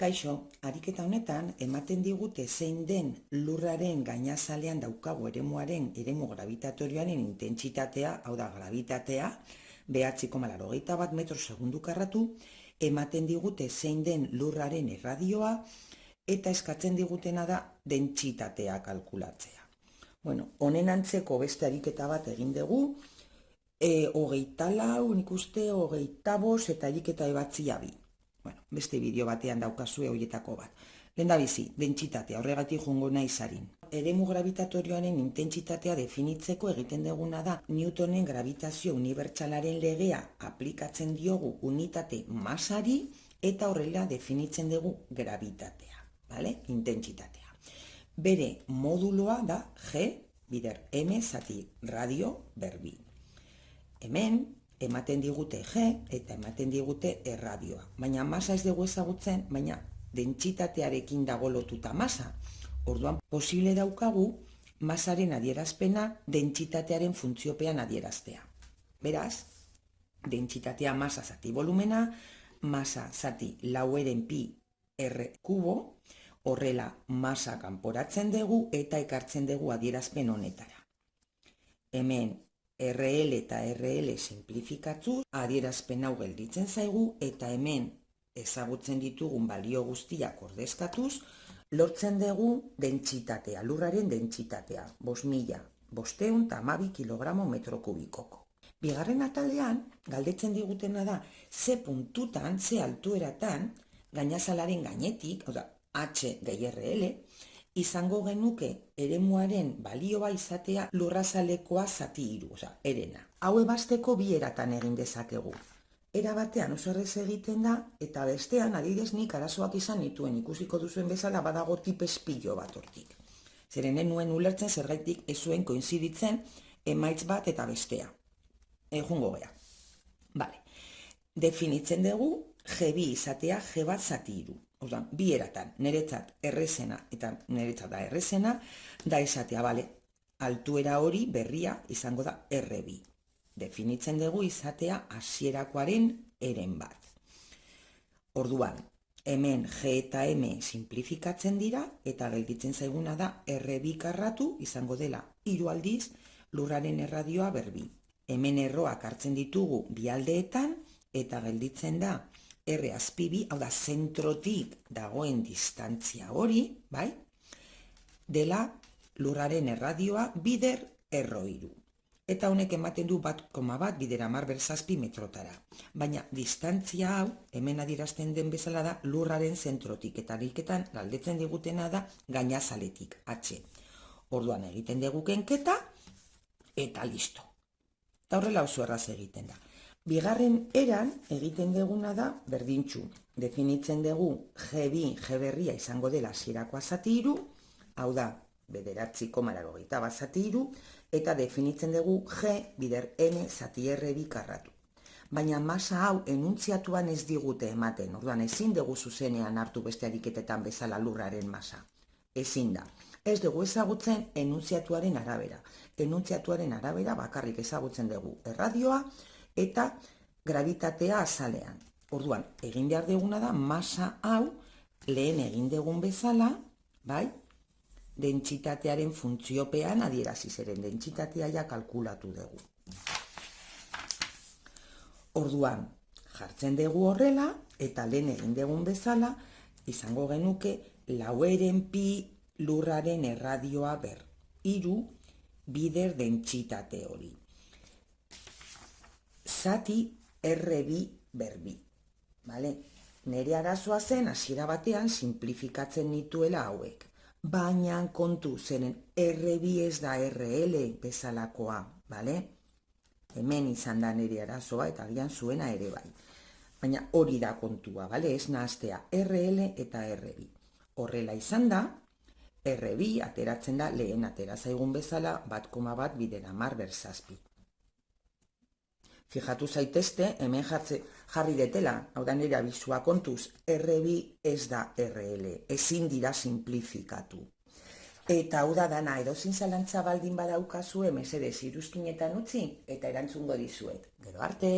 Kaixo, ariketa honetan ematen digute zein den lurraren gainazalean daukagu eremu gravitatorioaren intentsitatea, hau da gravitatea, 9,81 metro segundu karratu, ematen digute zein den lurraren erradioa eta eskatzen digutena da dentsitatea kalkulatzea. Bueno, honen antzeko beste ariketa bat egin dugu, 24, nik uste 25 eta ariketa ebatzia 2. Bueno, beste bideo batean daukazue horietako bat. Lehendabizi, dentsitatea, horregatik joango naiz arin. Eremu gravitatorioaren intentsitatea definitzeko egiten duguna da Newtonen gravitazio unibertsalaren legea aplikatzen diogu unitate masari eta horrela definitzen dugu gravitatea, vale? Intentsitatea. Bere moduloa da G bider M zati radio berbi. Hemen ematen digute G eta ematen digute erradioa. Baina masa ez dugu ezagutzen, baina dentsitatearekin dago lotuta masa. Orduan, posible daukagu masaren adierazpena dentsitatearen funtziopean adieraztea. Beraz, dentsitatea masa zati volumena, masa zati laueren pi R kubo, horrela masa kanporatzen dugu eta ekartzen dugu adierazpen honetara. Hemen RL eta RL simplifikatuz, adierazpen hau gelditzen zaigu eta hemen ezagutzen ditugun balio guztiak ordezkatuz, lortzen dugu dentsitatea, lurraren dentsitatea, 5.512 kilogramo metro kubikoko. Bigarren atalean, galdetzen digutena da, ze puntutan, ze altueratan, gainazalaren gainetik, H gehi RL, izango genuke eremuaren balioa izatea lurrazalekoa zati 3, erena. Hau ebasteko bi eratan egin dezakegu. Era batean oso errez egiten da, eta bestean adibidez nik arazoak izan nituen ikusiko duzuen bezala badago tipez pilo bat hortik. Zeren nuen ulertzen zergaitik ez zuen koinziditzen emaitz bat eta bestea. Jungo gea. Vale. Definitzen dugu G2 izatea G bat zati 3. Orduan, bi eratan, niretzat errezena eta niretzat da errezena, da esatea, bale, altuera hori berria izango da R2. Definitzen dugu izatea hasierakoaren eren bat. Orduan, hemen G eta M simplifikatzen dira eta gelditzen zaiguna da R2 karratu izango dela 3 aldiz lurraren erradioa berbi. Hemen erroak hartzen ditugu bi aldeetan eta gelditzen da R azpi bi, hau da, zentrotik dagoen distantzia hori, bai, dela lurraren erradioa bider R3. Eta honek ematen du 1,1 bider 10 metrotara. Baina distantzia hau, hemen adierazten den bezala da lurraren zentrotik, eta ariketan galdetzen digutena da gainazaletik, H. Orduan egiten dugu kenketa, eta listo. Eta horrela oso erraz egiten da. Bigarren eran egiten duguna da berdintxu. Definitzen dugu G2, G berria izango dela hasierakoa zati 3, hau da 9,81 zati 3, eta definitzen dugu G bider N zati R2 karratu. Baina masa hau enuntziatuan ez digute ematen, orduan ezin dugu zuzenean hartu beste ariketetan bezala lurraren masa. Ezin da. Ez dugu ezagutzen enuntziatuaren arabera. Enuntziatuaren arabera bakarrik ezagutzen dugu erradioa, eta gravitatea azalean. Orduan, egin behar duguna da, masa hau, lehen egin dugun bezala, bai, dentsitatearen funtziopean adierazi zeren dentsitatea ja kalkulatu dugu. Orduan, jartzen dugu horrela, eta lehen egin dugun bezala, izango genuke, laueren pi lurraren erradioa ber. 3 bider dentsitate hori. Zati R2 berbi. Nere arazoa zen hasiera batean simplifikatzen nituela hauek. Baina kontu zeren R2 ez da RL bezalakoa. Hemen izan da nere arazoa eta agian zuena ere bai. Baina hori da kontua, ez nahaztea RL eta R2. Horrela izan da, R2 ateratzen da lehen atera zaigun bezala 1,1 bider 10 Fijatu zaitezte, hemen jarri detela, hau da nire abizua kontuz, R2 ez da RL, ezin dira simplifikatu. Eta hau da dana, edozin zalantza baldin badaukazue, mesedez iruzkinetan utzi, eta erantzungo dizuet. Gero arte!